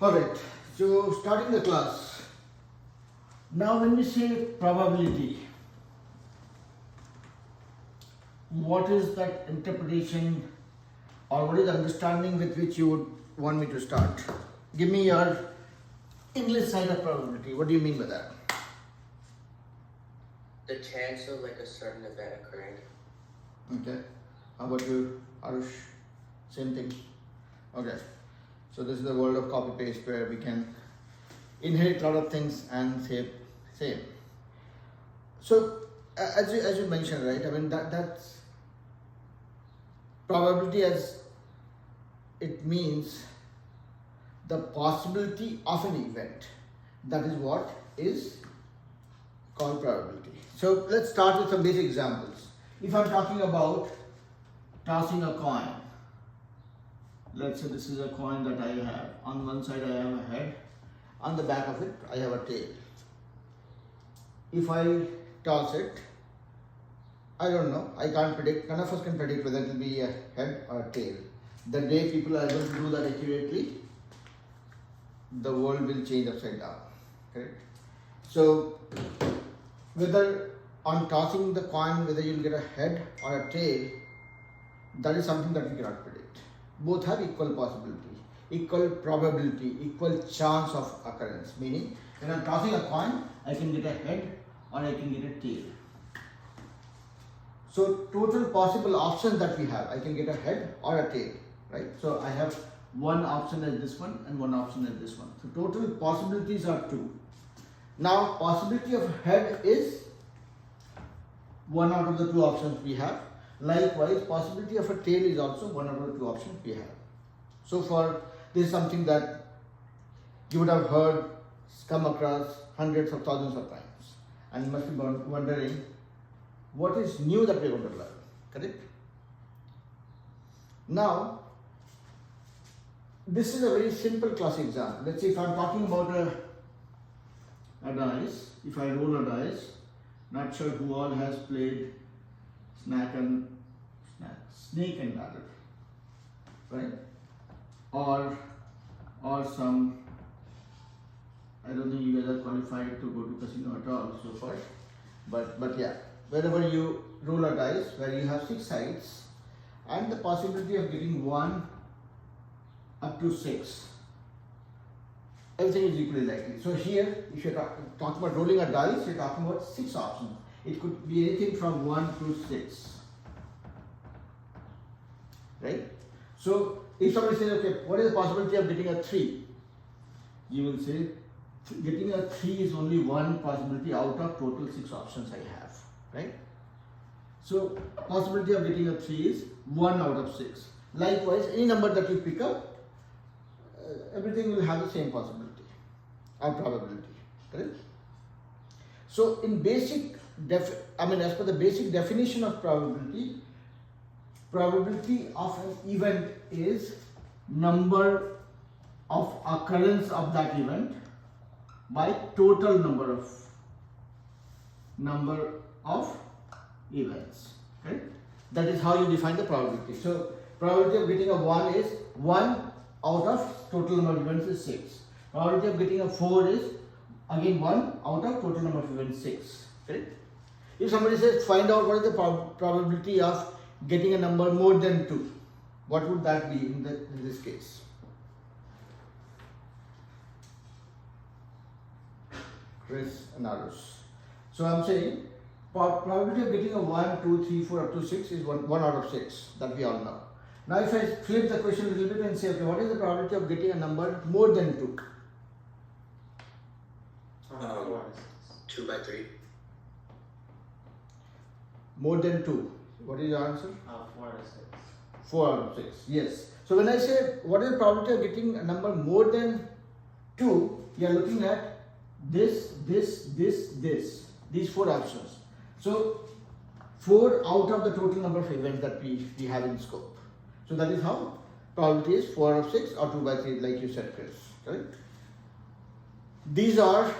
Alright, so starting the class. Now when we say probability, what is that interpretation or what is the understanding with which you would want me to start? Give me your English side of probability. What do you mean by that? The chance of like a certain event occurring. Okay. How about you, Arush? Same thing. Okay. So this is the world of copy paste where we can inherit a lot of things and say same. So as you mentioned, right? I mean that's probability as it means the possibility of an event. That is what is called probability. So let's start with some basic examples. If I'm talking about tossing a coin, let's say this is a coin that I have. On one side I have a head, on the back of it I have a tail. If I toss it, I don't know, I can't predict, none of us can predict whether it will be a head or a tail. The day people are able to do that accurately, the world will change upside down, correct? So whether on tossing the coin, whether you'll get a head or a tail, that is something that we cannot predict. Both have equal possibility, equal probability, equal chance of occurrence. Meaning, when I'm tossing a coin, I can get a head or I can get a tail. So total possible options that we have, I can get a head or a tail, right? So I have one option as this one and one option as this one. So total possibilities are 2. Now possibility of head is 1 out of the 2 options we have. Likewise, possibility of a tail is also 1 out of the 2 options we have. So for this is something that you would have heard, come across hundreds of thousands of times, and you must be wondering what is new that we are going to learn, correct? Now, this is a very simple class example. Let's say if I'm talking about a dice, if I roll a dice, not sure who all has played snake and ladder, right? Or some, I don't think you guys are qualified to go to casino at all so far, but yeah, wherever you roll a dice where you have 6 sides and the possibility of getting 1 up to 6, everything is equally likely. So here, if you're talking about rolling a dice, you're talking about 6 options. It could be anything from 1 to 6, right? So if somebody says, okay, what is the possibility of getting a 3? You will say, getting a 3 is only one possibility out of total 6 options I have, right? So possibility of getting a 3 is 1 out of 6. Likewise, any number that you pick up, everything will have the same possibility or probability, correct? So in basic, as per the basic definition of probability, probability of an event is number of occurrence of that event by total number of events, right? That is how you define the probability. So probability of getting a 1 is 1 out of total number of events is 6. Probability of getting a 4 is again 1 out of total number of events 6, right? If somebody says find out what is the probability of getting a number more than 2, what would that be in this case? Chris and Arush. So I'm saying probability of getting a 1, 2, 3, 4 up to 6 is 1 out of 6, that we all know. Now if I flip the question a little bit and say, okay, what is the probability of getting a number more than 2? 2 by 3. More than 2. What is your answer? 4 out of 6. 4 out of 6. Yes. So when I say what is the probability of getting a number more than 2, you are looking at this, these 4 options. So 4 out of the total number of events that we have in scope. So that is how probability is 4 out of 6 or 2 by 3, like you said, Chris. Correct? These are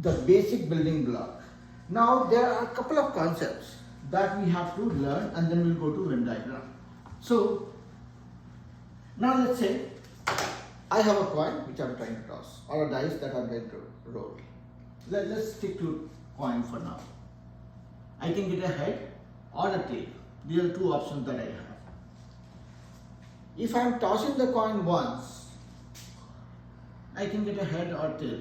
the basic building block. Now there are a couple of concepts that we have to learn, and then we'll go to Venn diagram. So now let's say I have a coin which I'm trying to toss, or a dice that I'm going to roll. Let's stick to coin for now. I can get a head or a tail. These are two options that I have. If I'm tossing the coin once, I can get a head or tail.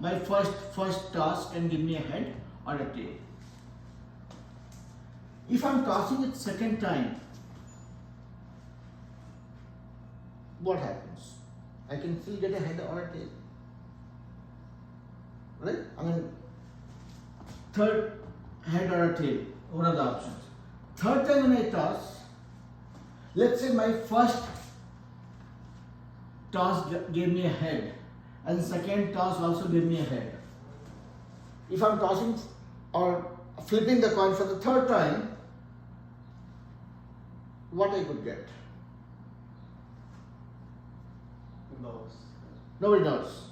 My first toss can give me a head or a tail. If I'm tossing it second time, what happens? I can still get a head or a tail. Right? I mean, third head or a tail, one of the options. Third time when I toss, let's say my first toss gave me a head and second toss also gave me a head. If I'm tossing or flipping the coin for the third time, what I could get? Nobody knows.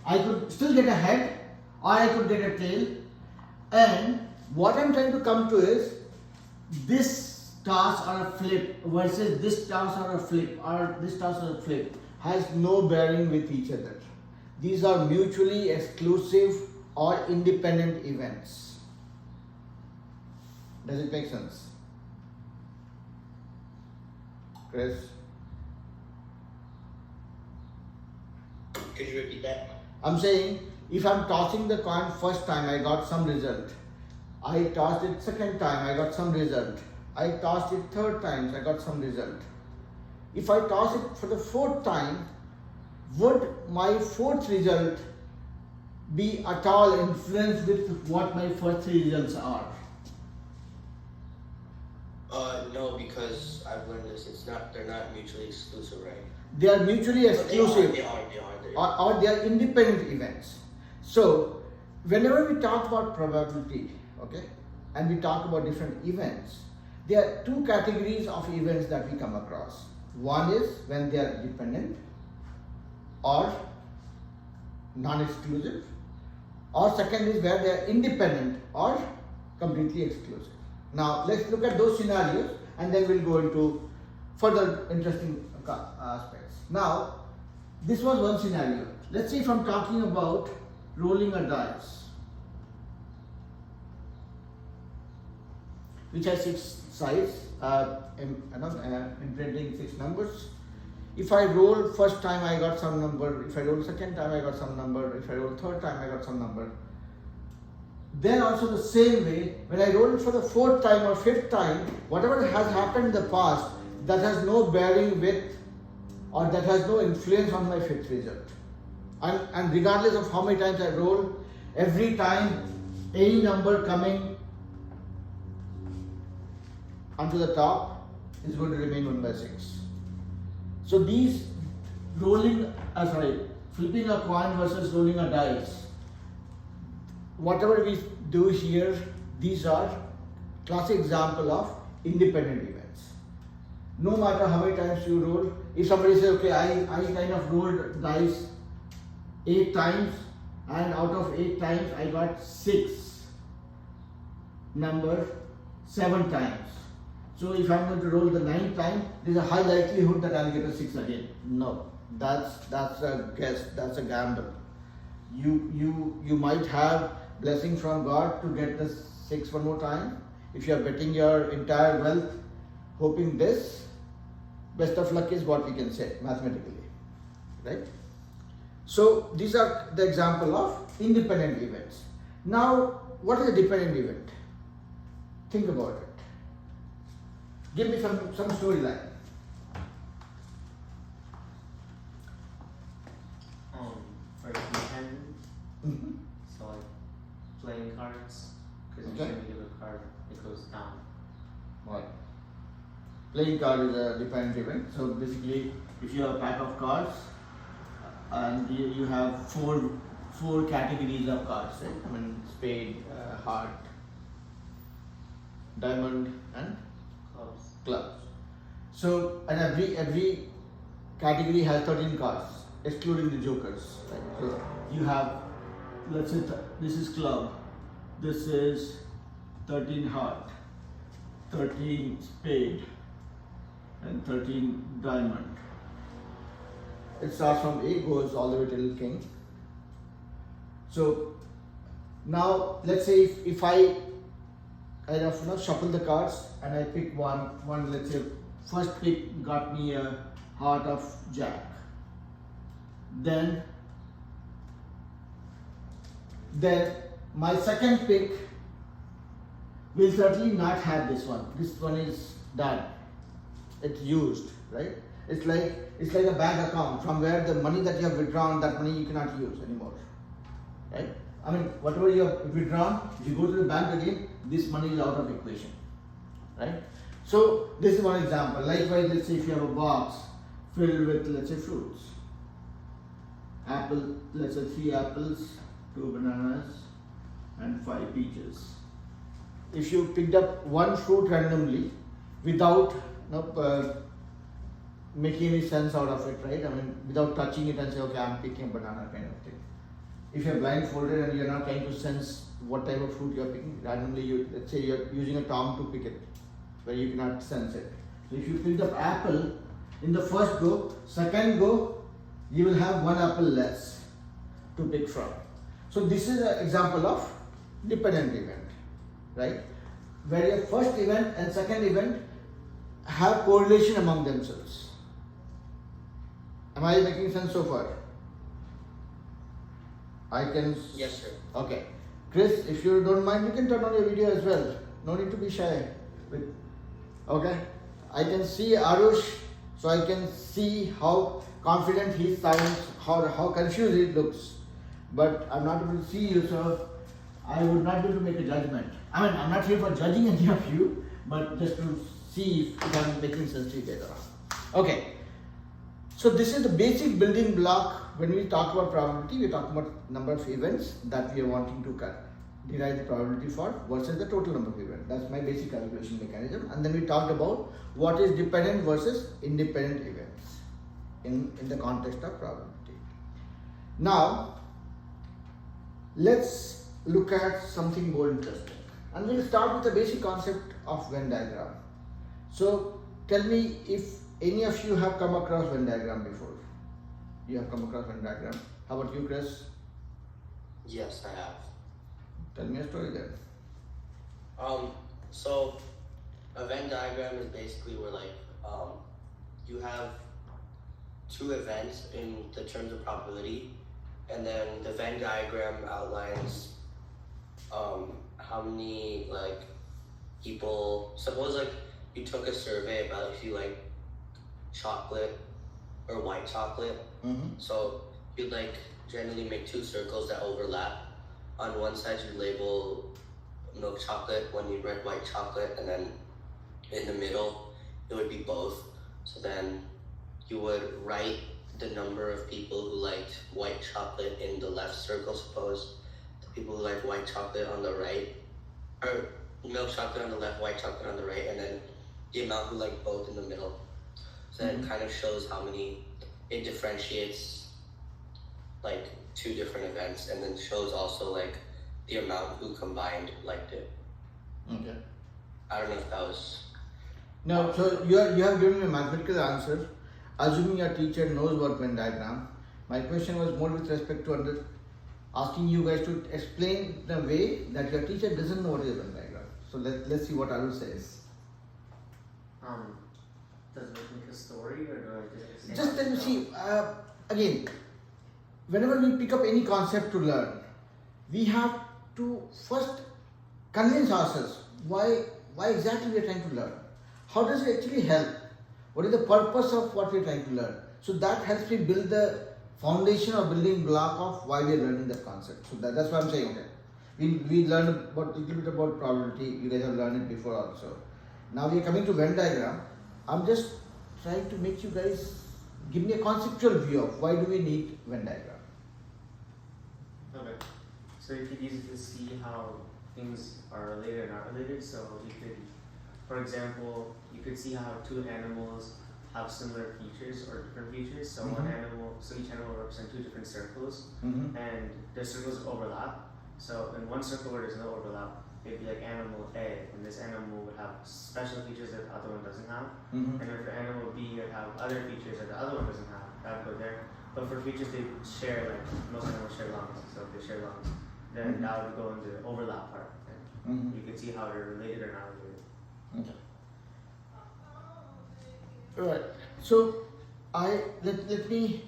I could still get a head or I could get a tail, and what I'm trying to come to is this toss or a flip versus this toss or a flip or this toss or a flip has no bearing with each other. These are mutually exclusive or independent events. Does it make sense? Chris? Could you repeat that? I'm saying if I'm tossing the coin first time, I got some result. I tossed it second time, I got some result. I tossed it third time, I got some result. If I toss it for the fourth time, would my fourth result be at all influenced with what my first three results are? No, because I've learned this. They're not mutually exclusive, right? They are mutually exclusive. They are. Or they are independent events. So, whenever we talk about probability, okay, and we talk about different events, there are two categories of events that we come across. One is when they are dependent or non-exclusive, or second is where they are independent or completely exclusive. Now, let's look at those scenarios and then we'll go into further interesting aspects. Now, this was one scenario. Let's say if I'm talking about rolling a dice, which has 6 sides, imprinting 6 numbers. If I roll first time, I got some number. If I roll second time, I got some number. If I roll third time, I got some number. Then also the same way, when I roll it for the fourth time or fifth time, whatever has happened in the past, that has no bearing with, or that has no influence on my fifth result. And regardless of how many times I roll, every time any number coming onto the top is going to remain 1 by 6. So these flipping a coin versus rolling a dice, whatever we do here, these are classic example of independent events. No matter how many times you roll, if somebody says, okay, I kind of rolled dice 8 times and out of 8 times I got 6 number 7 times. So if I'm going to roll the 9th time, there's a high likelihood that I'll get a 6 again. No, that's a guess, that's a gamble. You might have blessing from God to get the 6 one more time. If you are betting your entire wealth hoping this, best of luck is what we can say mathematically, right? So these are the example of independent events. Now, what is a dependent event? Think about it. Give me some storyline. For independent, Mm-hmm. so like playing cards, because Okay. usually you give a card, it goes down. Right. Playing card is a dependent event. So basically, if you have a pack of cards and you have four categories of cards, right? I mean, spade, heart, diamond, and Close. clubs. So, and every category has 13 cards, excluding the jokers. Right? So you have, let's say, this is club, this is 13 heart, 13 spade, and 13 diamond. It starts from A, goes all the way till king. So now let's say if I kind of shuffle the cards and I pick one let's say first pick got me a heart of jack. Then my second pick will certainly not have this one. This one is done. It's used, right? It's like a bank account from where the money that you have withdrawn, that money you cannot use anymore, right? I mean, whatever you have withdrawn, if you go to the bank again, this money is out of equation, right? So this is one example. Likewise, let's say if you have a box filled with, let's say, fruits, apple, let's say 3 apples, 2 bananas, and 5 peaches. If you picked up one fruit randomly without making any sense out of it, right? I mean, without touching it and say, okay, I'm picking a banana kind of thing. If you're blindfolded and you're not trying to sense what type of fruit you're picking, randomly, let's say you're using a tongue to pick it, where you cannot sense it. So if you picked up apple in the first go, second go, you will have 1 apple less to pick from. So this is an example of dependent event, right? Where your first event and second event have correlation among themselves. Am I making sense so far? Yes, sir. Okay. Chris, if you don't mind, you can turn on your video as well. No need to be shy. Okay. I can see Arush, so I can see how confident he sounds, how confused he looks. But I'm not able to see you, so I would not be able to make a judgment. I mean, I'm not here for judging any of you, but just to see if I'm making sense to you guys. Okay. So this is the basic building block. When we talk about probability, we talk about number of events that we are wanting to derive the probability for versus the total number of events. That's my basic calculation mechanism. And then we talked about what is dependent versus independent events in the context of probability. Now, let's look at something more interesting. And we'll start with the basic concept of Venn diagram. So tell me if any of you have come across Venn diagram before. You have come across Venn diagram. How about you, Chris? Yes, I have. Tell me a story then. So a Venn diagram is basically where you have 2 events in the terms of probability, and then the Venn diagram outlines how many people. Suppose you took a survey about if you like chocolate or white chocolate. Mm-hmm. So you'd generally make 2 circles that overlap. On one side you label milk chocolate, one you write white chocolate, and then in the middle it would be both. So then you would write the number of people who liked white chocolate in the left circle, suppose. The people who like white chocolate on the right, or milk chocolate on the left, white chocolate on the right, and then the amount who like both in the middle. So that kind of shows how many, it differentiates 2 different events, and then shows also the amount who combined liked it. Okay. I don't know if that was... Now, so you have given me a mathematical answer. Assuming your teacher knows about Venn diagram, my question was more with respect to asking you guys to explain the way that your teacher doesn't know what is a Venn diagram. So let's see what Arul says. Does it make a story or do I Just let me see. Again, whenever we pick up any concept to learn, we have to first convince ourselves why exactly we are trying to learn. How does it actually help? What is the purpose of what we are trying to learn? So that helps me build the foundation or building block of why we are learning that concept. So that's why I'm saying, okay, we learned about a little bit about probability. You guys have learned it before also. Now we are coming to Venn diagram. I'm just trying to make you guys give me a conceptual view of why do we need Venn diagram. Okay. So you could use it to see how things are related or not related. So you could, for example, you could see how 2 animals have similar features or different features. So each animal represents 2 different circles, and the circles overlap. So in one circle where there's no overlap, it'd be like animal A, and this animal would have special features that the other one doesn't have. Mm-hmm. And then for animal B, you'd have other features that the other one doesn't have. That would go there. But for features they share, like most animals share lungs, so if they share lungs, then that would go into the overlap part. And Mm-hmm. you can see how they're related or not related. Okay. Right. So let me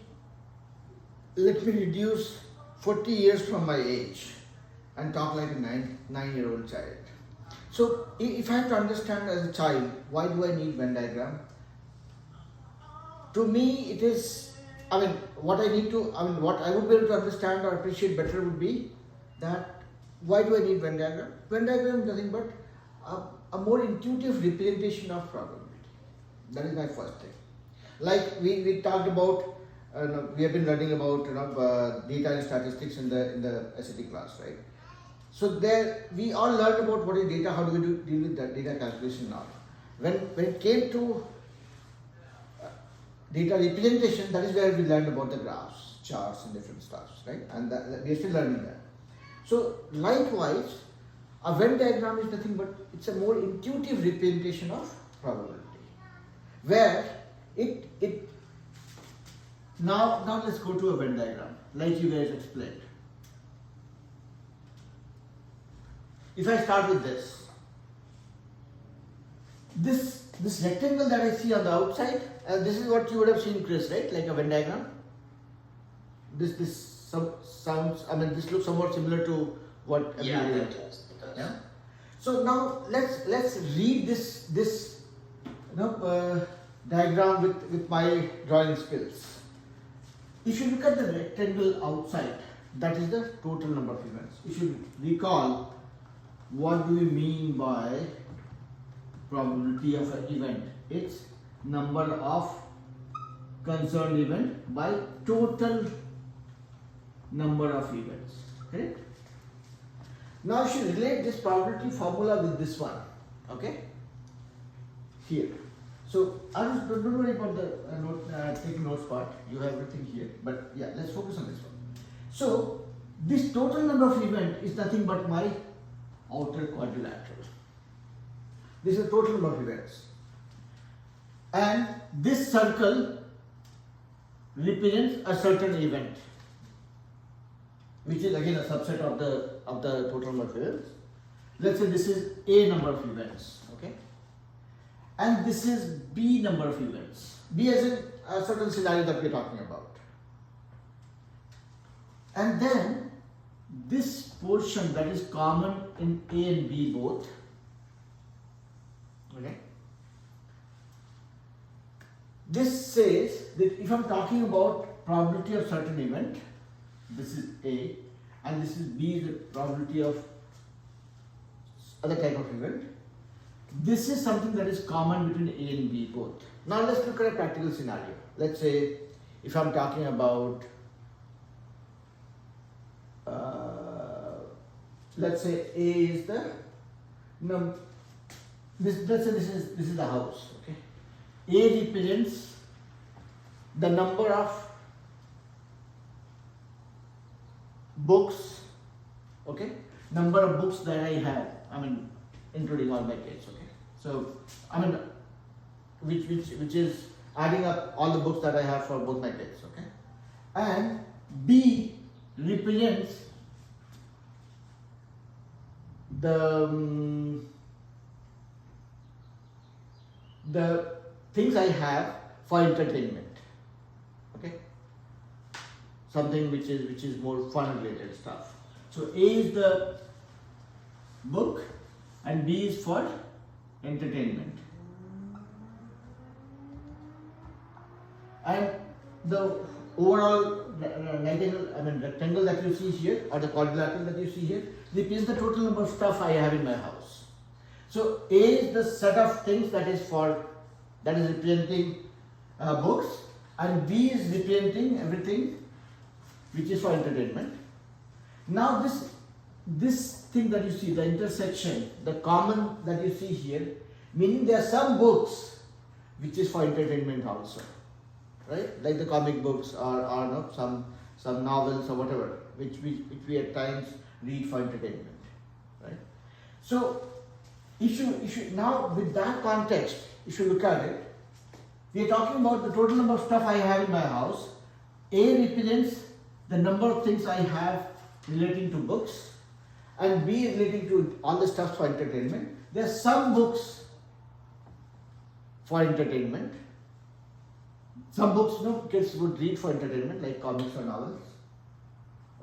reduce 40 years from my age and talk like a nine-year-old child. So if I have to understand as a child, why do I need Venn diagram? To me, it is, what I would be able to understand or appreciate better would be that why do I need Venn diagram? Venn diagram is nothing but a more intuitive representation of probability. That is my first thing. Like we talked about, we have been learning about data and statistics in the SAT class, right? So there we all learned about what is data, how do we deal with that data calculation now. When it came to data representation, that is where we learned about the graphs, charts and different stuffs, right? And we are still learning that. So likewise, a Venn diagram is nothing but it's a more intuitive representation of probability. Where it now let's go to a Venn diagram, like you guys explained. If I start with this rectangle that I see on the outside, this is what you would have seen, Chris, right? Like a Venn diagram. This sounds. This looks somewhat similar to what. Yeah, it does. It does. Yeah. So now let's read this diagram with my drawing skills. If you look at the rectangle outside, that is the total number of events. If you recall, what do we mean by probability of an event? It's number of concerned event by total number of events. Correct? Now you should relate this probability formula with this one. Okay? Here. So don't worry about the taking notes part. You have everything here. But yeah, let's focus on this one. So this total number of event is nothing but my outer quadrilateral. This is the total number of events. And this circle represents a certain event, which is again a subset of the total number of events. Let's say this is A number of events, okay? And this is B number of events. B as in a certain scenario that we are talking about. And then this portion that is common in A and B both, okay? This says that if I'm talking about probability of certain event, this is A and this is B, the probability of other type of event. This is something that is common between A and B both. Now let's look at a practical scenario. Let's say if I'm talking about, let's say A is the let's say this is the house. Okay, A represents the number of books. Okay, number of books that I have. Including all my kids. Okay, so which is adding up all the books that I have for both my kids. Okay, and B represents the things I have for entertainment. Okay, something which is more fun related stuff. So A is the book and B is for entertainment. And the overall rectangle that you see here, or the quadrilateral that you see here, represents the total number of stuff I have in my house. So A is the set of things that is representing books, and B is representing everything which is for entertainment. Now this thing that you see, the intersection, the common that you see here, meaning there are some books which is for entertainment also, right? Like the comic books or not some novels or whatever, which we at times read for entertainment, right? So if you now with that context, if you look at it, we are talking about the total number of stuff I have in my house. A represents the number of things I have relating to books, and B relating to all the stuff for entertainment. There are some books for entertainment. Some books, kids would read for entertainment, like comics or novels.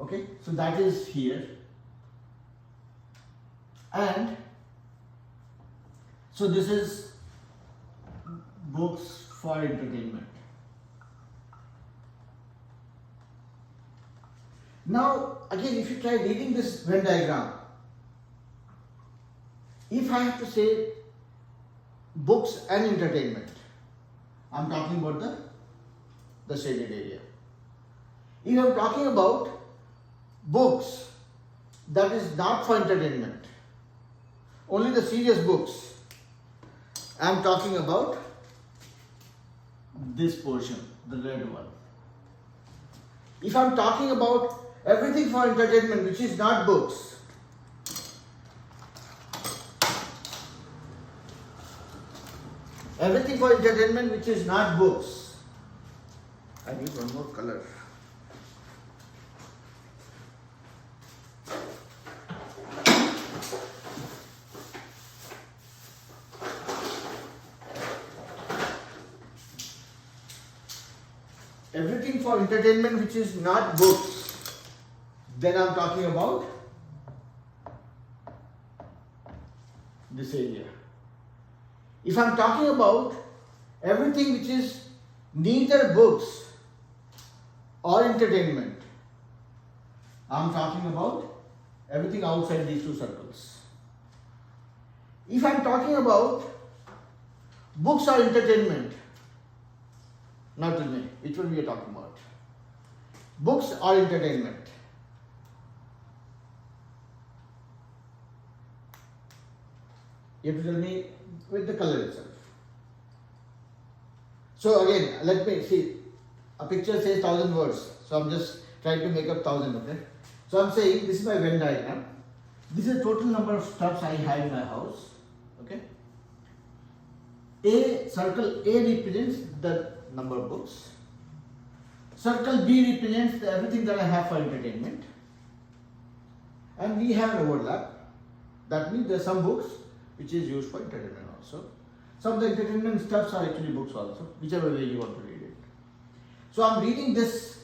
Okay, so that is here. And so this is books for entertainment. Now, again, if you try reading this Venn diagram, if I have to say books and entertainment, I'm talking about the shaded area. If I'm talking about books that is not for entertainment, only the serious books, I'm talking about this portion, the red one. If I'm talking about everything for entertainment which is not books, everything for entertainment which is not books, I need one more color. Everything for entertainment which is not books, then I'm talking about this area. If I'm talking about everything which is neither books or entertainment, I'm talking about everything outside these two circles. If I'm talking about books or entertainment, now tell me, which one we are talking about? Books or entertainment? You have to tell me with the color itself. So again, let me see. A picture says 1,000 words. So I'm just trying to make up 1,000, okay? So I'm saying this is my Venn diagram. This is the total number of stuffs I have in my house. Okay? Circle A represents the number of books. Circle B represents everything that I have for entertainment. And we have an overlap. That means there are some books which is used for entertainment also. Some of the entertainment stuffs are actually books also, whichever way you want to read it. So I'm reading this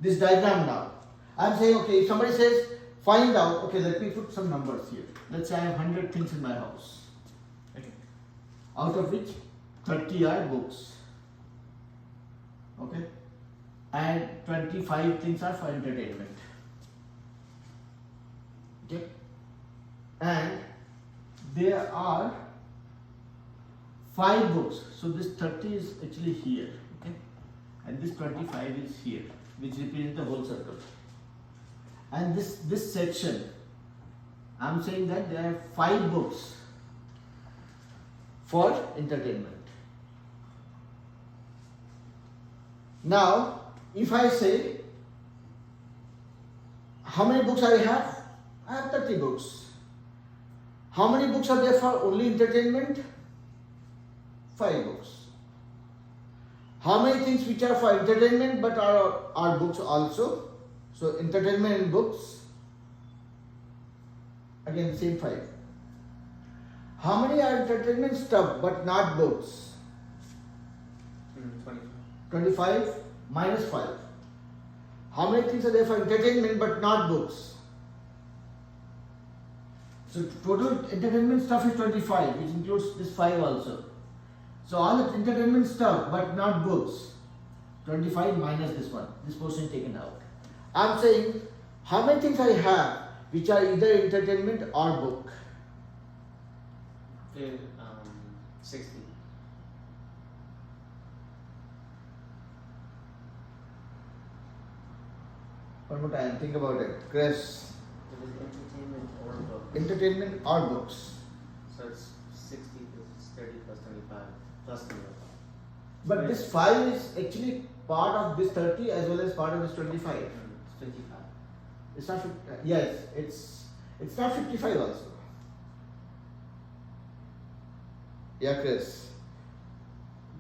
diagram now. I'm saying, okay, if somebody says, find out, okay, let me put some numbers here. Let's say I have 100 things in my house. Okay. Out of which 30 are books. Okay. And 25 things are for entertainment. Okay. And there are 5 books. So this 30 is actually here. Okay. And this 25 is here, which represents the whole circle. And this section, I'm saying that there are 5 books for entertainment. Now, if I say, how many books I have? I have 30 books. How many books are there for only entertainment? 5 books. How many things which are for entertainment but are books also? So entertainment and books, again same 5. How many are entertainment stuff but not books? 25 minus 5. How many things are there for entertainment but not books? So total entertainment stuff is 25, which includes this 5 also. So all the entertainment stuff but not books, 25 minus this one, this portion taken out. I'm saying how many things I have which are either entertainment or book. 60. One more time, think about it. Chris. It is entertainment or book. Entertainment or books. So it's 60 plus 30 plus 25 plus 25. But this 5 is actually part of this 30 as well as part of this 25. It's 25. It's not, yes, it's not 55 also. Yeah, Chris.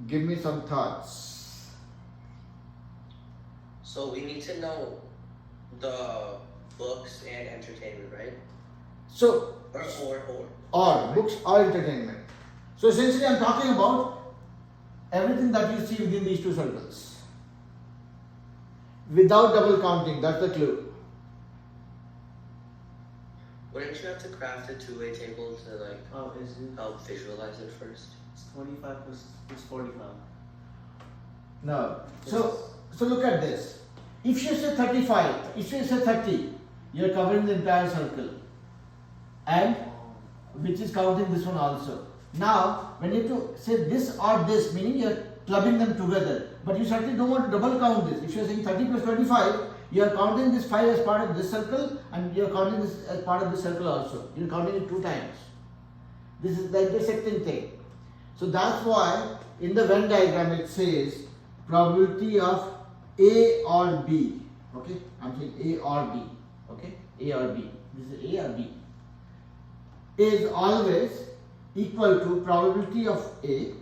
Give me some thoughts. So we need to know the books and entertainment, right? So, or books or entertainment. So essentially I'm talking about everything that you see within these two circles. Without double counting, that's the clue. Wouldn't you have to craft a two-way table to like Oh, is it? help visualize it first? It's 25 plus 45. No. So look at this. If you say 35, if you say 30, you're covering the entire circle. And which is counting this one also. Now, when you to say this or this, meaning you're clubbing them together, but you certainly don't want to double count this. If you're saying 30 plus 25, you're counting this 5 as part of this circle and you're counting this as part of this circle also. You're counting it 2 times. This is the intersecting thing. So that's why in the Venn diagram it says probability of A or B. Okay, I'm saying A or B. Okay, A or B. This is A or B. Is always equal to probability of A,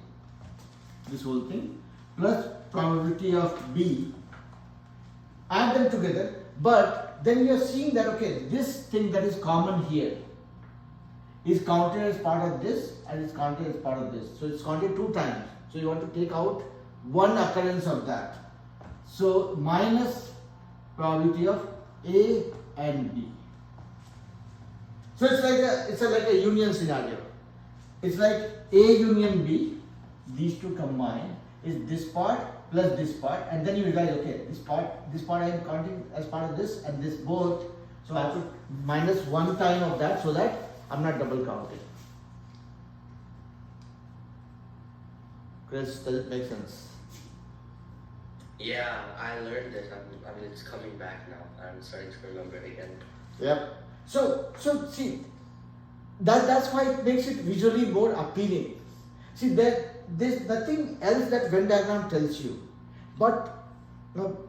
this whole thing, plus probability of B. Add them together, but then you are seeing that okay, this thing that is common here is counted as part of this and is counted as part of this. So it's counted 2 times. So you want to take out one occurrence of that. So minus probability of A and B. So it's like a union scenario. It's like A union B, these two combined is this part plus this part, and then you realize okay, this part I am counting as part of this and this both. So I have to minus 1 time of that so that I'm not double counting. Chris, does it make sense? Yeah, I learned this. I mean, it's coming back now. I'm starting to remember it again. Yep. So see, that's why it makes it visually more appealing. See, there's nothing else that Venn diagram tells you. But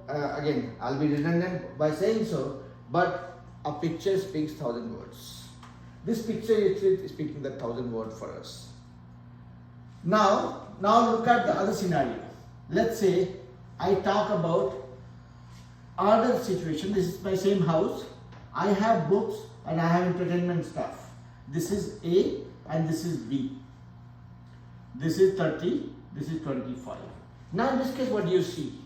again, I'll be redundant by saying so. But a picture speaks 1,000 words. This picture is speaking the 1,000 words for us. Now look at the other scenario. Let's say I talk about other situation. This is my same house. I have books and I have entertainment stuff. This is A and this is B. This is 30, this is 25. Now in this case, what do you see?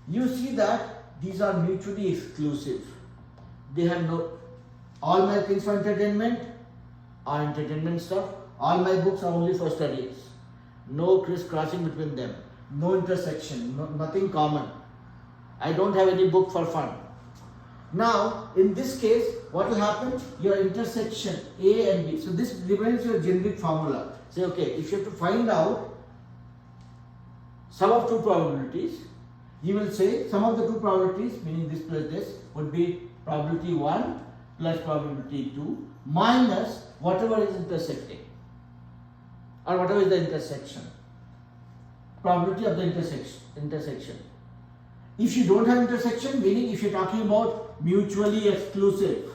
You see that these are mutually exclusive. They have no, all my things for entertainment are entertainment stuff. All my books are only for studies. No crisscrossing between them. No intersection, nothing common. I don't have any book for fun. Now, in this case, what will happen? Your intersection A and B. So this remains your generic formula. Say, okay, if you have to find out sum of 2 probabilities, you will say sum of the 2 probabilities, meaning this plus this, would be probability 1 plus probability 2 minus whatever is intersecting or whatever is the intersection. Probability of the intersection. If you don't have intersection, meaning if you're talking about mutually exclusive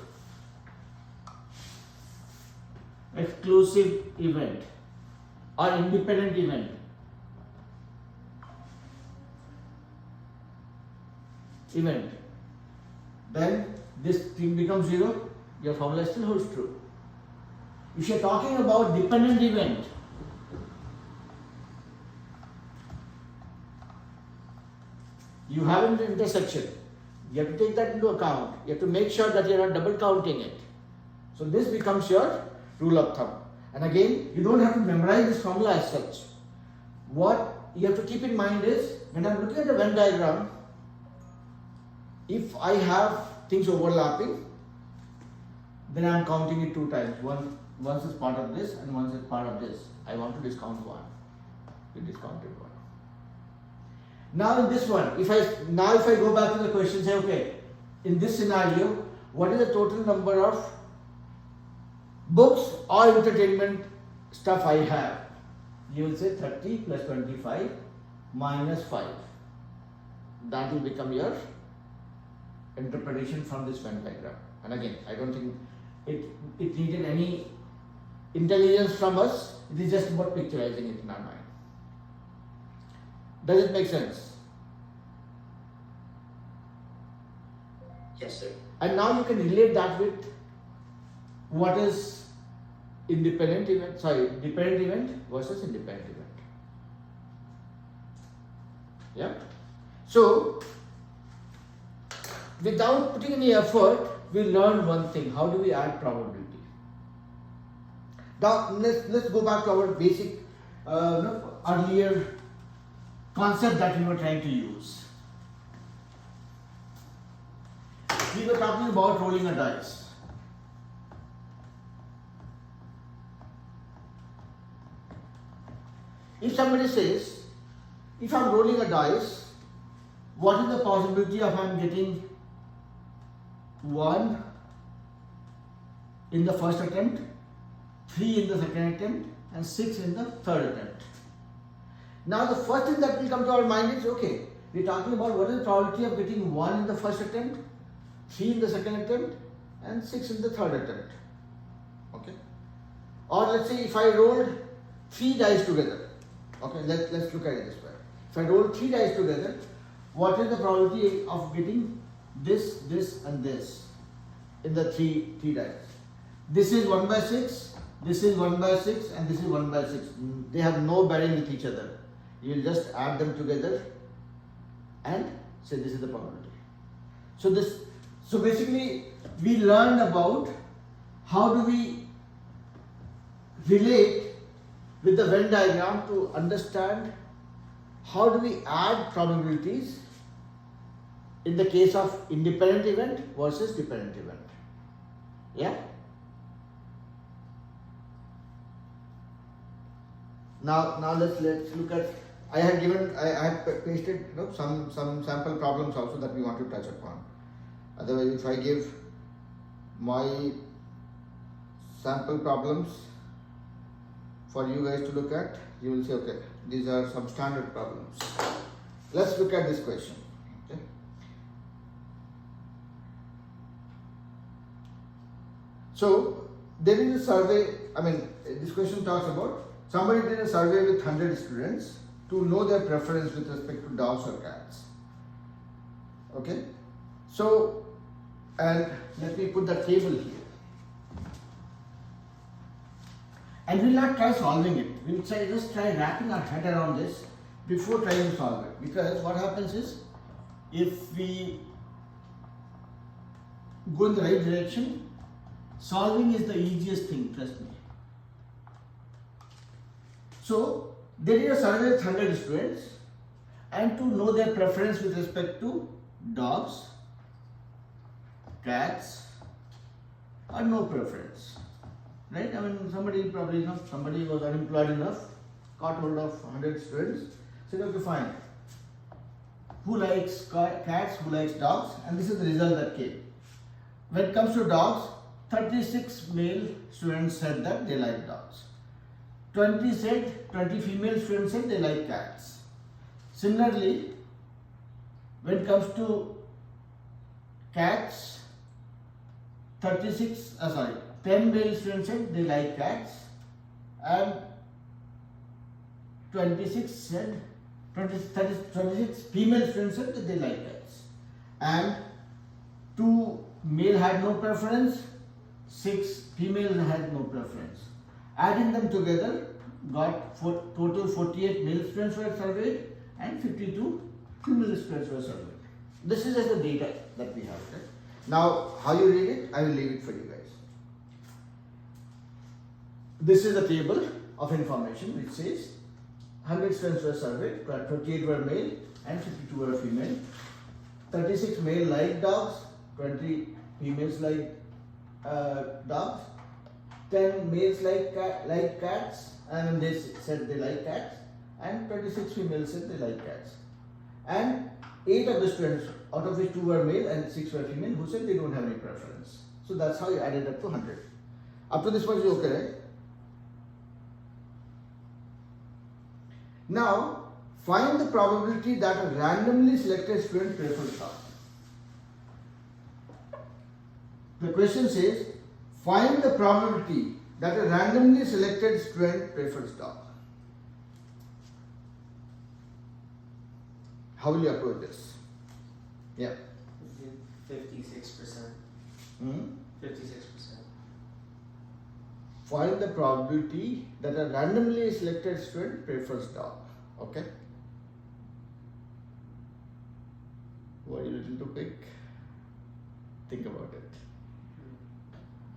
event or independent event, then this thing becomes 0, your formula still holds true. If you're talking about dependent event, you have an intersection. You have to take that into account. You have to make sure that you're not double counting it. So this becomes your rule of thumb. And again, you don't have to memorize this formula as such. What you have to keep in mind is, when I'm looking at the Venn diagram, if I have things overlapping, then I'm counting it 2 times. Once is part of this and once is part of this. I want to discount 1. We discounted 1. Now in this one, if I go back to the question, say okay, in this scenario, what is the total number of books or entertainment stuff I have? You will say 30 plus 25 minus 5. That will become your interpretation from this Venn diagram. And again, I don't think it needed any intelligence from us, it is just about picturizing it in our mind. Does it make sense? Yes, sir. And now you can relate that with what is dependent event versus independent event. Yeah. So without putting any effort, we learn one thing: how do we add probability? Now let's go back to our basic earlier concept that we were trying to use. We were talking about rolling a dice. If somebody says, if I'm rolling a dice, what is the possibility of I'm getting 1 in the first attempt, 3 in the second attempt, and 6 in the third attempt? Now the first thing that will come to our mind is, okay, we're talking about what is the probability of getting 1 in the first attempt, 3 in the second attempt, and 6 in the third attempt. Okay. Or let's say if I rolled 3 dice together. Okay, let's look at it this way. If I roll 3 dice together, what is the probability of getting this, and this in the three dice? This is 1 by 6, this is 1 by 6, and this is 1 by 6. They have no bearing with each other. You will just add them together and say this is the probability. So basically we learned about how do we relate with the Venn diagram to understand how do we add probabilities in the case of independent event versus dependent event. Yeah? Now let's look at, I have pasted some sample problems also that we want to touch upon. Otherwise, if I give my sample problems for you guys to look at, you will say, okay, these are some standard problems. Let's look at this question. Okay. So there is a survey, this question talks about somebody did a survey with 100 students to know their preference with respect to dogs or cats. Okay. So, and let me put the table here. And we'll not try solving it. We'll just try wrapping our head around this before trying to solve it. Because what happens is, if we go in the right direction, solving is the easiest thing, trust me. So, they did a survey with 100 students and to know their preference with respect to dogs, cats, or no preference. Right? Somebody was unemployed enough, caught hold of 100 students, said, okay, fine. Who likes cats, who likes dogs? And this is the result that came. When it comes to dogs, 36 male students said that they like dogs. 20 female students said they like cats. Similarly, when it comes to cats, 10 male students said they like cats, and 26 female students said that they like cats, and 2 male had no preference, 6 females had no preference. Adding them together got total 48 male students were surveyed and 52 female students were surveyed. This is just the data that we have. Right? Now, how you read it, I will leave it for you guys. This is a table of information which says 100 students were surveyed, 28 were male and 52 were female. 36 male like dogs, 20 females like dogs, 10 males like cats, and they said they like cats, and 26 females said they like cats. And 8 of the students, out of which 2 were male and 6 were female, who said they don't have any preference. So that's how you added up to 100. Up to this point, you okay, right? Now, find the probability that a randomly selected student prefers dogs. The question says, find the probability that a randomly selected student prefers dog. How will you approach this? Yeah. 56%. Hmm? 56%. Find the probability that a randomly selected student prefers dog. Okay? Were you a little too quick? Think about it.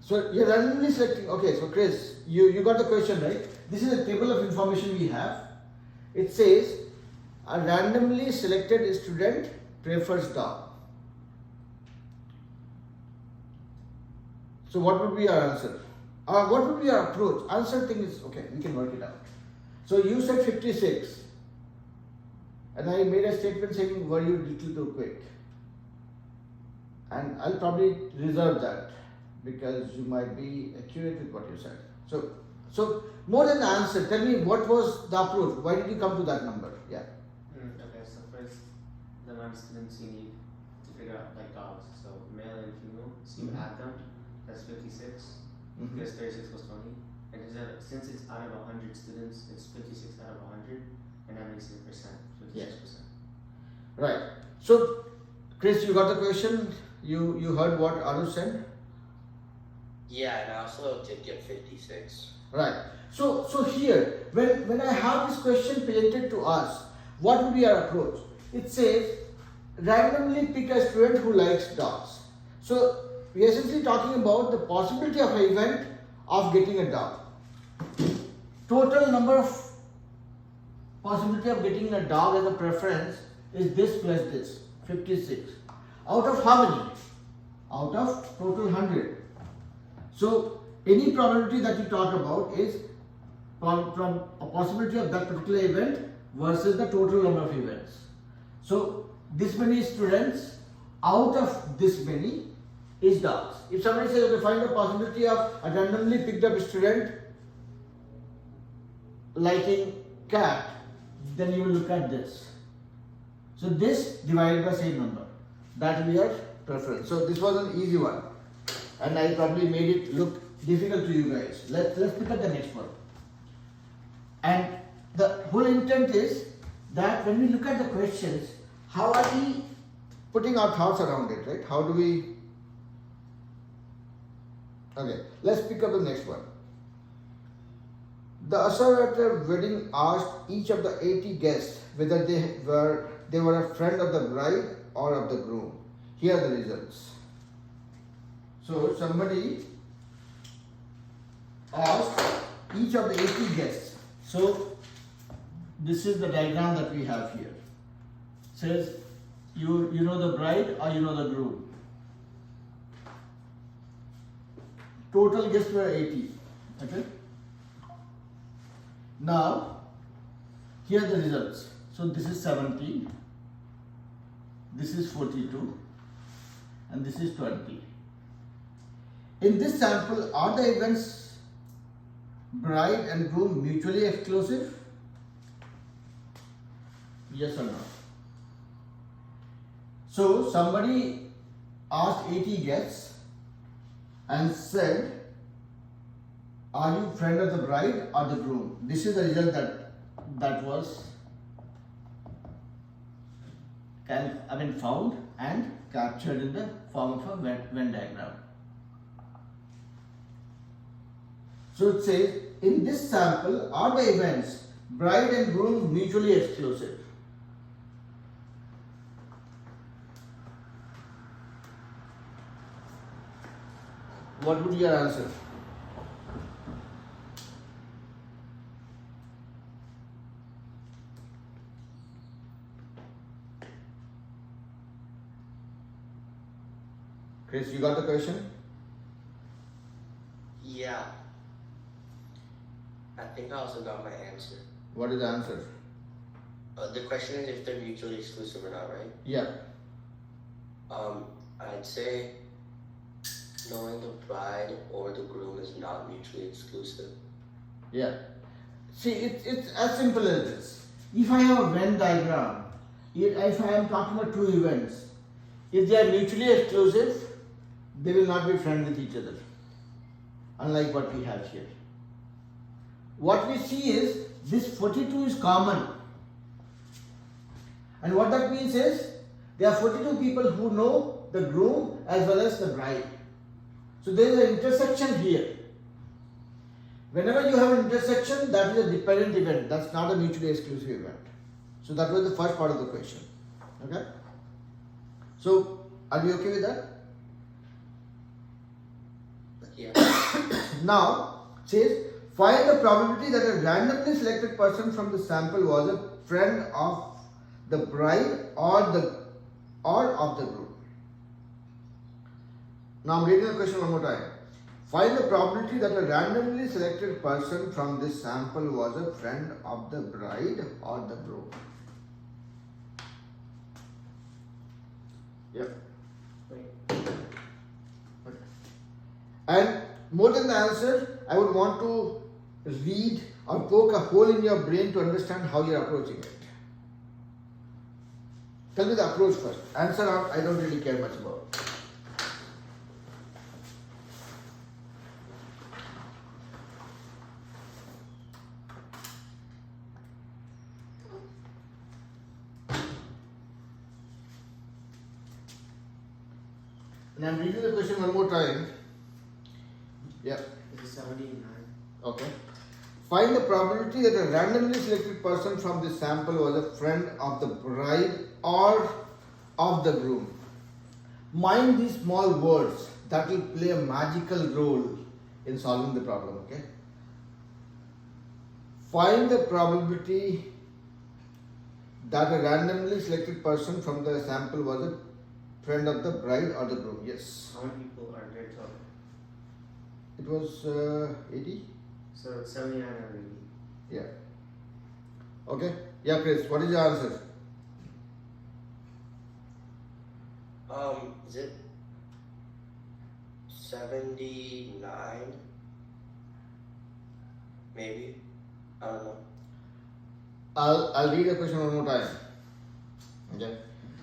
So you're randomly selecting. Okay, so Chris, you got the question right. This is a table of information we have. It says a randomly selected student prefers dog. So what would be our answer? What would be our approach? Answer thing is okay. We can work it out. So you said 56, and I made a statement saying, "Were you a little too quick?" And I'll probably reserve that because you might be accurate with what you said. So more than the answer, tell me what was the approach? Why did you come to that number? Yeah. Okay, so first, the amount of students you need to figure out like dogs. So male and female, so you add them, that's 56. Because 36 plus 20. And since it's out of 100 students, it's 56 out of 100, and that makes it a percent, 56%. Right. So, Chris, you got the question? You heard what Arush said? Yeah, and I also did get 56. Right. So here, when I have this question presented to us, what would be our approach? It says, randomly pick a student who likes dogs. So, we are essentially talking about the possibility of an event of getting a dog. Total number of possibility of getting a dog as a preference is this plus this, 56. Out of how many? Out of total 100. So any probability that you talk about is from a possibility of that particular event versus the total number of events. So this many students out of this many is dogs. If somebody says, okay, find the possibility of a randomly picked up student liking cat, then you will look at this. So this divided by same number. That will be your preference. So this was an easy one. And I probably made it look difficult to you guys. Let's look at the next one. And the whole intent is that when we look at the questions, how are we putting our thoughts around it, right? How do we... Okay, let's pick up the next one. The usher at a wedding asked each of the 80 guests whether they were a friend of the bride or of the groom. Here are the results. So somebody asked each of the 80 guests. So this is the diagram that we have here. Says you know the bride or you know the groom. Total guests were 80. Okay. Now here are the results. So this is 17. This is 42. And this is 20. In this sample, are the events bride and groom mutually exclusive? Yes or no? So somebody asked 80 guests and said, are you friend of the bride or the groom? This is the result that was found and captured in the form of a Venn diagram. So it says, in this sample, are the events bride and groom mutually exclusive? What would be your answer? Chris, you got the question? Yeah. I think I also got my answer. What is the answer? The question is if they're mutually exclusive or not, right? Yeah. I'd say knowing the bride or the groom is not mutually exclusive. Yeah. See, it's as simple as this. If I have a Venn diagram, if I am talking about two events, if they are mutually exclusive, they will not be friends with each other. Unlike what we have here. what we see is this 42 is common. And what that means is there are 42 people who know the groom as well as the bride. So there is an intersection here. Whenever you have an intersection, that is a dependent event. That's not a mutually exclusive event. So that was the first part of the question. Okay? So are we okay with that? Yeah. Now, it says, find the probability that a randomly selected person from the sample was a friend of the bride or of the groom. Now I'm reading the question one more time. Find the probability that a randomly selected person from this sample was a friend of the bride or the groom. Yep. Wait. And more than the answer, I would want to read or poke a hole in your brain to understand how you're approaching it. Tell me the approach first. Answer out, I don't really care much about. And I'm reading the question one more time. Yeah. This is 79. Okay. Find the probability that a randomly selected person from this sample was a friend of the bride or of the groom. Mind these small words that will play a magical role in solving the problem, okay? Find the probability that a randomly selected person from the sample was a friend of the bride or the groom. Yes. How many people are there total? It was 80? So it's 79 already. Yeah. Okay. Yeah, Chris, what is your answer? Is it 79? Maybe. I don't know. I'll read the question one more time. Okay.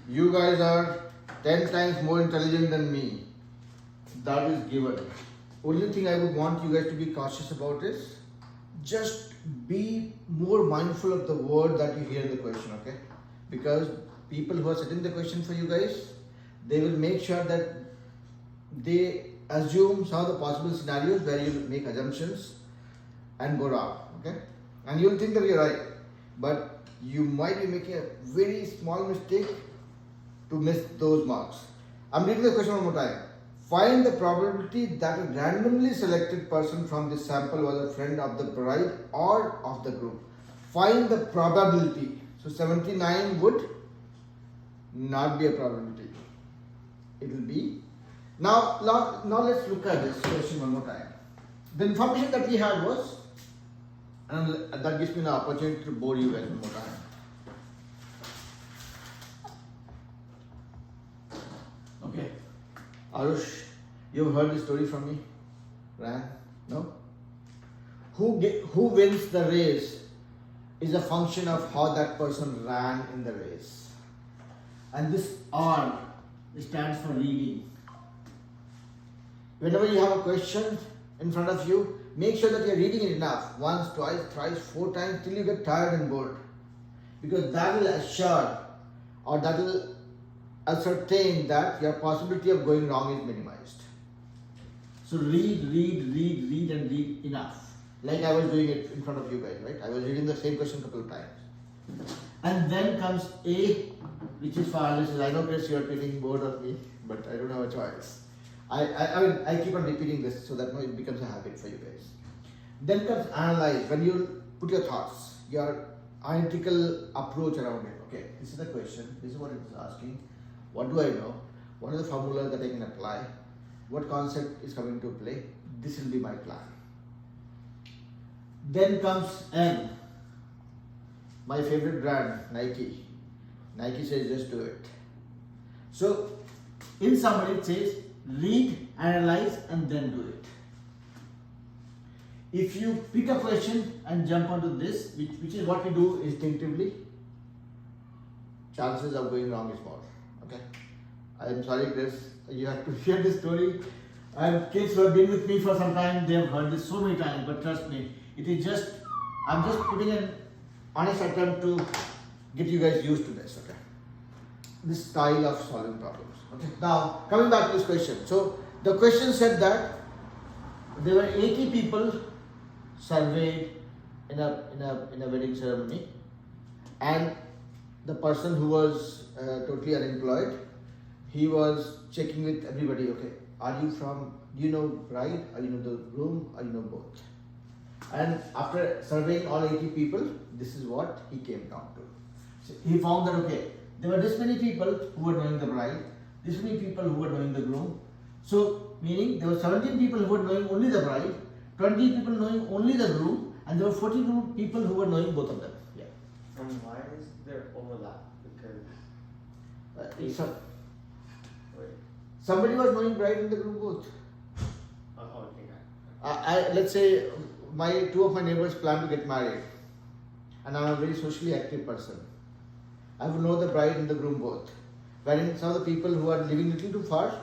You guys are 10 times more intelligent than me. That is given. Only thing I would want you guys to be cautious about is just be more mindful of the word that you hear in the question, okay? Because people who are setting the question for you guys, they will make sure that they assume some of the possible scenarios where you make assumptions and go wrong, okay? And you'll think that you're right, but you might be making a very small mistake to miss those marks. I'm reading the question one more time. Find the probability that a randomly selected person from this sample was a friend of the bride or of the groom. Find the probability. So 79 would not be a probability. It will be. Now let's look at this question one more time. The information that we had was, and that gives me an opportunity to bore you guys one more time. Okay. Arush, you've heard this story from me? Ran? No? Who wins the race is a function of how that person ran in the race. And this R stands for reading. Whenever you have a question in front of you, make sure that you're reading it enough. Once, twice, thrice, 4 times till you get tired and bored. Because that will assure or that will ascertain that your possibility of going wrong is minimized. So read and read enough. Like I was doing it in front of you guys, right? I was reading the same question a couple of times. And then comes A, which is for analysis. I know, Chris, you're getting bored of me, but I don't have a choice. I keep on repeating this so that it becomes a habit for you guys. Then comes analyze, when you put your thoughts, your analytical approach around it. Okay, this is the question, this is what it is asking. What do I know? What are the formulas that I can apply? What concept is coming to play? This will be my plan. Then comes N, my favorite brand, Nike. Nike says just do it. So, in summary, it says read, analyze, and then do it. If you pick a question and jump onto this, which is what we do instinctively, chances of going wrong is more. Okay? I am sorry, Chris, you have to hear this story. And kids who have been with me for some time, they have heard this so many times, but trust me, it is just I'm just putting an honest attempt to get you guys used to this, okay? This style of solving problems. Okay. Now coming back to this question. So the question said that there were 80 people surveyed in a wedding ceremony, and the person who was totally unemployed, he was checking with everybody. Okay, do you know bride, or you know the groom, or you know both? And after surveying all 80 people, this is what he came down to. So he found that okay, there were this many people who were knowing the bride, this many people who were knowing the groom. So meaning there were 17 people who were knowing only the bride, 20 people knowing only the groom, and there were 42 people who were knowing both of them. Yeah. And why is there overlap? Because It's a, wait. somebody was knowing bride and the groom both. Oh, okay. Let's say two of my neighbors plan to get married, and I'm a very socially active person. I would know the bride and the groom both. Wherein some of the people who are living little too far,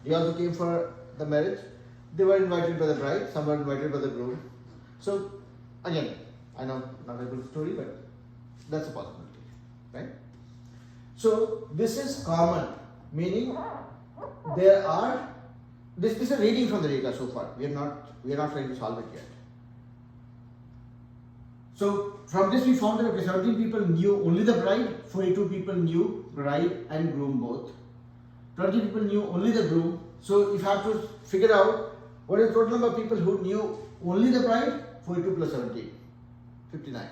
they also came for the marriage. They were invited by the bride, some were invited by the groom. So again, I know not a good story, but that's a possibility, right? So this is common, meaning there are this is a reading from the data so far. We are not trying to solve it yet. So from this we found that okay, 17 people knew only the bride, 42 people knew bride and groom both, 20 people knew only the groom. So if I have to figure out what is the total number of people who knew only the bride, 42 plus 17, 59.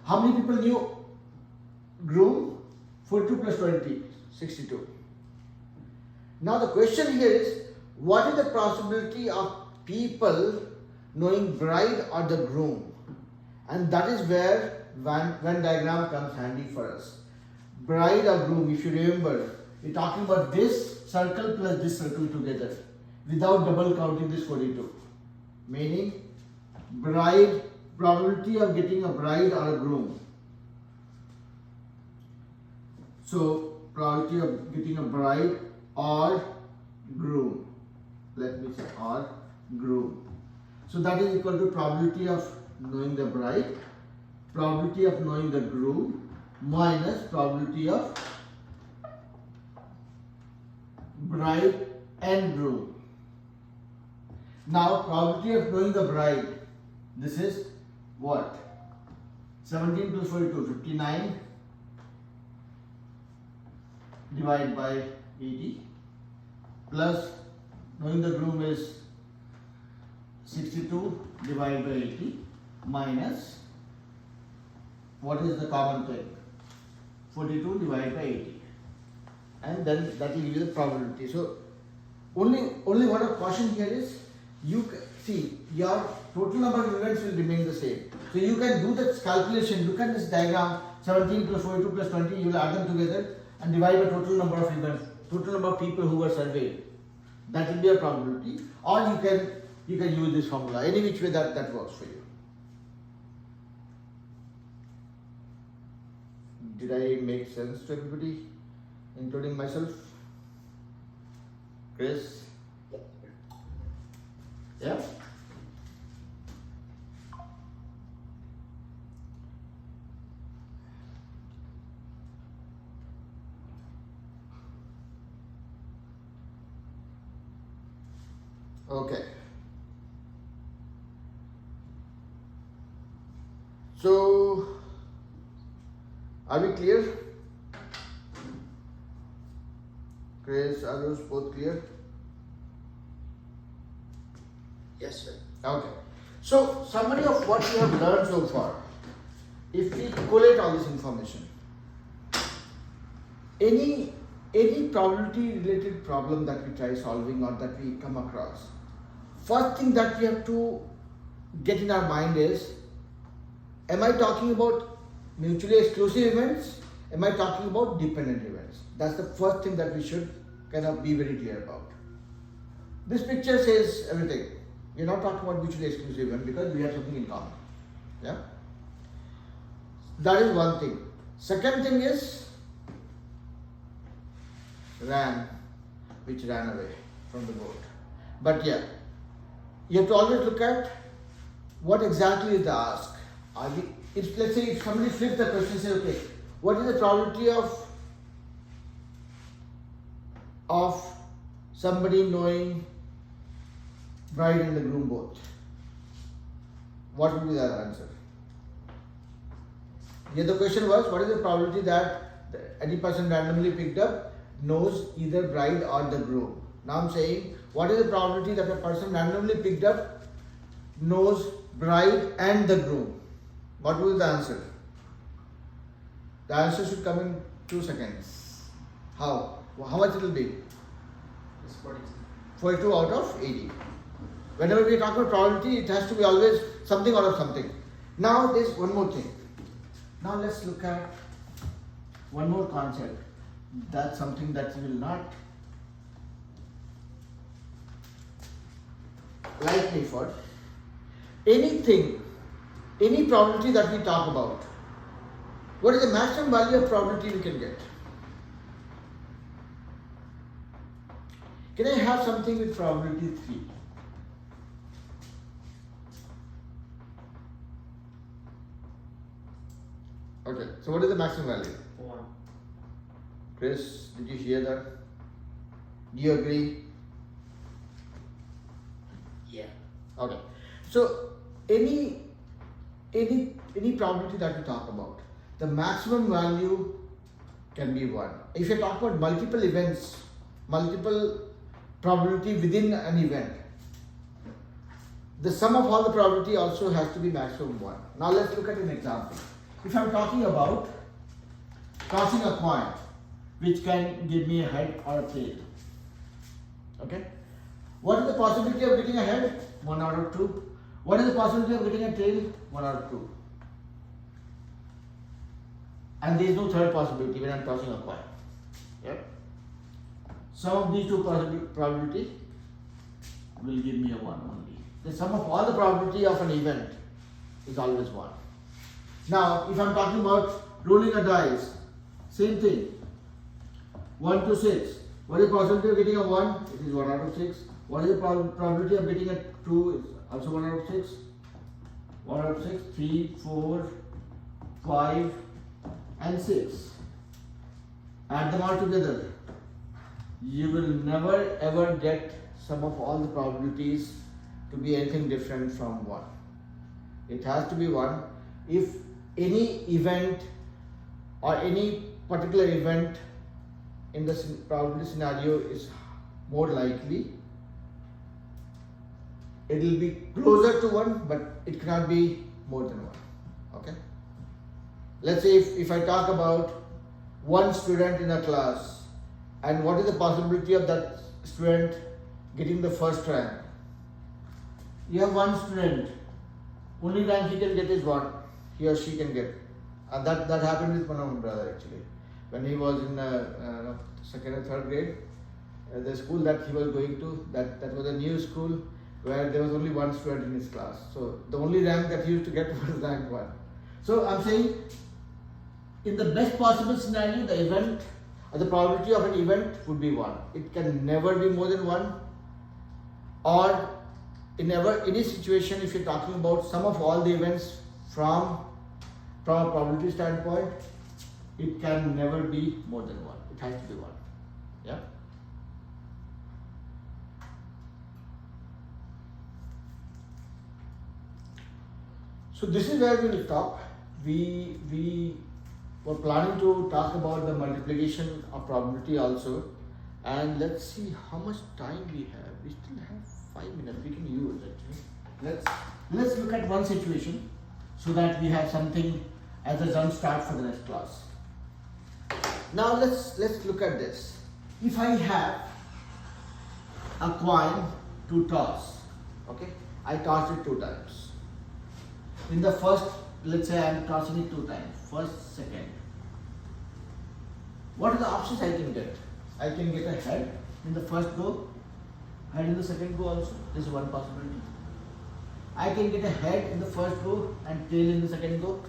How many people knew groom? 42 plus 20, 62. Now the question here is, what is the possibility of people knowing bride or the groom? And that is where Venn diagram comes handy for us. Bride or groom, if you remember, we're talking about this circle plus this circle together without double counting this 42. Meaning bride, probability of getting a bride or a groom. So probability of getting a bride or groom. Let me say or groom. So that is equal to probability of knowing the bride, probability of knowing the groom minus probability of bride and groom. Now probability of knowing the bride, this is what? 17 plus 42, 59 divided by 80 plus knowing the groom is 62 divided by 80 minus what is the common thing? 42 divided by 80, and then that will give you the probability. So only word of caution here is see your total number of events will remain the same. So you can do this calculation. Look at this diagram: 17 plus 42 plus 20. You will add them together and divide by total number of events, total number of people who were surveyed. That will be a probability. Or you can use this formula any which way that works for you. Did I make sense to everybody, including myself? Chris? Yeah? Okay. So, are we clear? Chris, Arush, both clear? Yes, sir. Okay. So, summary of what we have learned so far. If we collate all this information, any probability related problem that we try solving or that we come across, first thing that we have to get in our mind is, am I talking about mutually exclusive events? Am I talking about dependent events? That's the first thing that we should kind of be very clear about. This picture says everything. We're not talking about mutually exclusive event because we have something in common. Yeah? That is one thing. Second thing is which ran away from the boat. But yeah, you have to always look at what exactly is the ask? Are we, if let's say if somebody flips the question and says, okay, what is the probability of somebody knowing bride and the groom both? What would be the answer? Here the question was, what is the probability that any person randomly picked up knows either bride or the groom? Now I'm saying, what is the probability that a person randomly picked up knows bride and the groom? What will be the answer? The answer should come in 2 seconds. How? How much it will be? It's 42. 42 out of 80. Whenever we talk about probability, it has to be always something out of something. Now there's one more thing. Now let's look at one more concept. That's something that you will not like me for. Anything, any probability that we talk about, what is the maximum value of probability we can get? Can I have something with probability 3? Okay, so what is the maximum value? 1. Chris, did you hear that? Do you agree? Yeah. Okay. So any probability that we talk about, the maximum value can be 1. If you talk about multiple events, multiple probability within an event, the sum of all the probability also has to be maximum 1. Now let's look at an example. If I'm talking about tossing a coin, which can give me a head or a tail. Okay? What is the possibility of getting a head? 1 out of 2. What is the possibility of getting a tail? 1 out of 2. And there is no third possibility when I'm tossing a coin. Yep. Sum of these two probability will give me a 1 only. The sum of all the probability of an event is always 1. Now, if I'm talking about rolling a dice, same thing. 1 to 6. What is the possibility of getting a 1? It is 1 out of 6. What is the probability of getting a 2? It's also 1 out of 6. 1 out of 6, 3, 4, 5, and 6. Add them all together. You will never ever get sum of all the probabilities to be anything different from 1. It has to be 1. If any event or any particular event in the probability scenario is more likely, it will be closer to 1, but it cannot be more than 1. Okay? Let's say if I talk about one student in a class, and what is the possibility of that student getting the first rank? You have one student, only rank he can get is what he or she can get. And that happened with one of my brother actually. When he was in second or third grade, the school that he was going to, that was a new school where there was only one student in his class. So the only rank that he used to get was rank 1. So I'm saying, in the best possible scenario, the event or the probability of an event would be 1. It can never be more than 1. Or in any situation, if you're talking about sum of all the events from a probability standpoint, it can never be more than 1. It has to be 1. Yeah. So this is where we will stop. We were planning to talk about the multiplication of probability also, and let's see how much time we have. We still have 5 minutes we can use actually. Let's look at one situation so that we have something as a jump start for the next class. Now let's look at this. If I have a coin to toss, okay, I tossed it 2 times. In the first, let's say I am tossing it 2 times, first, second. What are the options I can get? I can get a head in the first go, head in the second go also. This is one possibility. I can get a head in the first go and tail in the second go.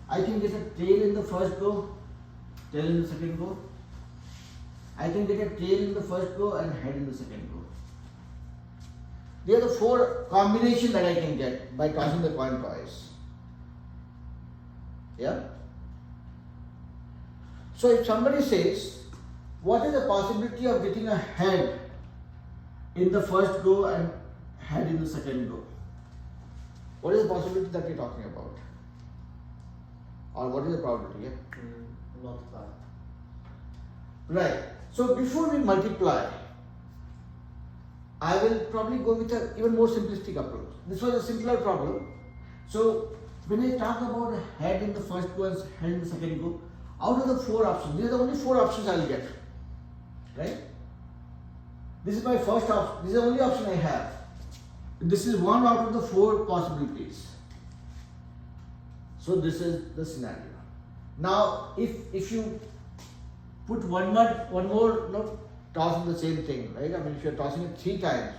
I can get a tail in the first go, tail in the second go. I can get a tail in the first go and head in the second go. They are the 4 combinations that I can get by tossing the coin twice. Yeah? So if somebody says, what is the possibility of getting a head in the first go and head in the second go? What is the possibility that we're talking about? Or what is the probability? Yeah? Multiply. Right. So before we multiply, I will probably go with an even more simplistic approach. This was a simpler problem. So when I talk about a head in the first go and head in the second go, out of the 4 options, these are the only 4 options I will get. Right? This is my first option. This is the only option I have. This is 1 out of the 4 possibilities. So this is the scenario. Now, if you put one more toss in the same thing, right? I mean, if you're tossing it 3 times,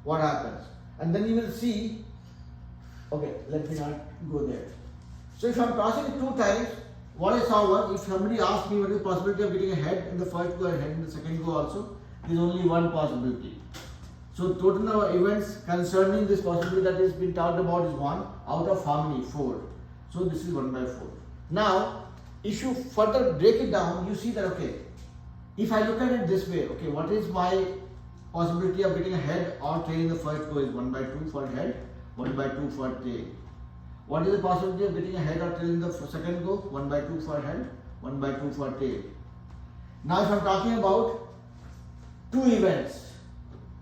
what happens? And then you will see. Okay, let me not go there. So if I'm tossing it 2 times, what I saw was, if somebody asked me what is the possibility of getting a head in the first go and head in the second go also, there is only 1 possibility. So total number of events concerning this possibility that is being talked about is 1 out of how many? 4. So this is 1 by 4. Now, if you further break it down, you see that, okay, if I look at it this way, okay, what is my possibility of getting a head or tail in the first go is 1 by 2 for head, 1 by 2 for tail. What is the possibility of getting a head or tail in the second go? 1 by 2 for head, 1 by 2 for tail. Now if I am talking about 2 events,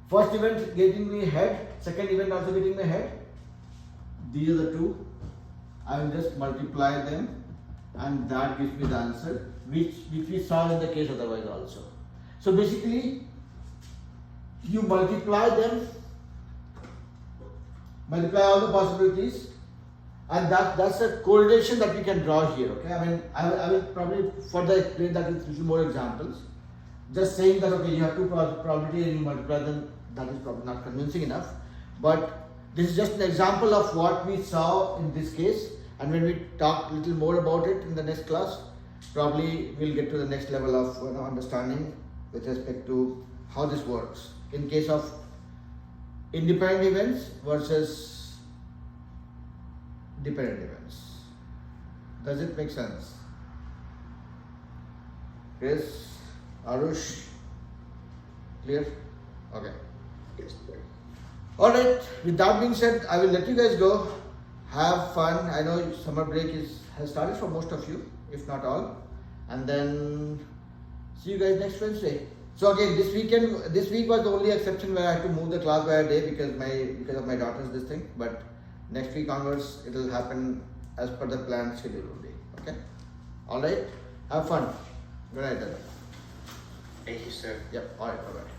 first event getting me head, second event also getting me head, these are the 2. I will just multiply them and that gives me the answer which we saw in the case otherwise also. So basically you multiply them, multiply all the possibilities, and that's a correlation that we can draw here. Okay, I mean I will probably further explain that with little more examples. Just saying that okay, you have 2 probability and you multiply them, that is probably not convincing enough. But this is just an example of what we saw in this case, and when we talk a little more about it in the next class, probably we'll get to the next level of understanding with respect to how this works in case of independent events versus dependent events. Does it make sense? Chris, Arush, clear? Okay. Yes, sir. Alright, with that being said, I will let you guys go. Have fun. I know summer break has started for most of you, if not all. And then see you guys next Wednesday. So again, this week was the only exception where I had to move the class by a day because of my daughter's this thing. But next week onwards, it will happen as per the planned schedule only. Okay? Alright? Have fun. Good night, then. Thank you, sir. Yep. Alright, bye bye.